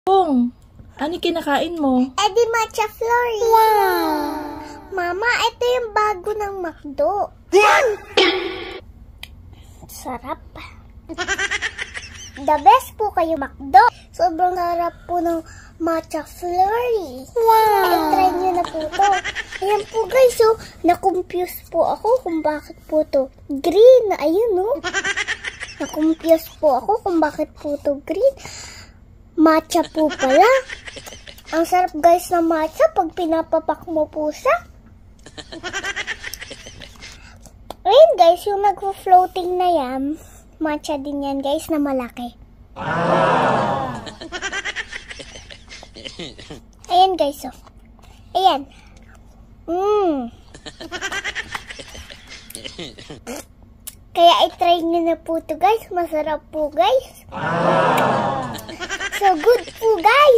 Pong, ano kinakain mo? Edi matcha flurry. Wow! Mama, ito yung bago ng McDo. Sarap. The best po kayo, McDo. Sobrang sarap po ng matcha flurry. Wow! I-try nyo na po to. Ayan po guys, so, na-confuse po ako kung bakit po to green. Ayun, no? Na-confuse po ako kung bakit po to green. Matcha po pala. Ang sarap guys ng matcha pag pinapapak mo po siya. Ayun guys, yung nag-floating na yan, matcha din yan guys na malaki. Ayan guys, oh. Ayan. Kaya i-try nyo na po to guys. Masarap po guys. So good po guys.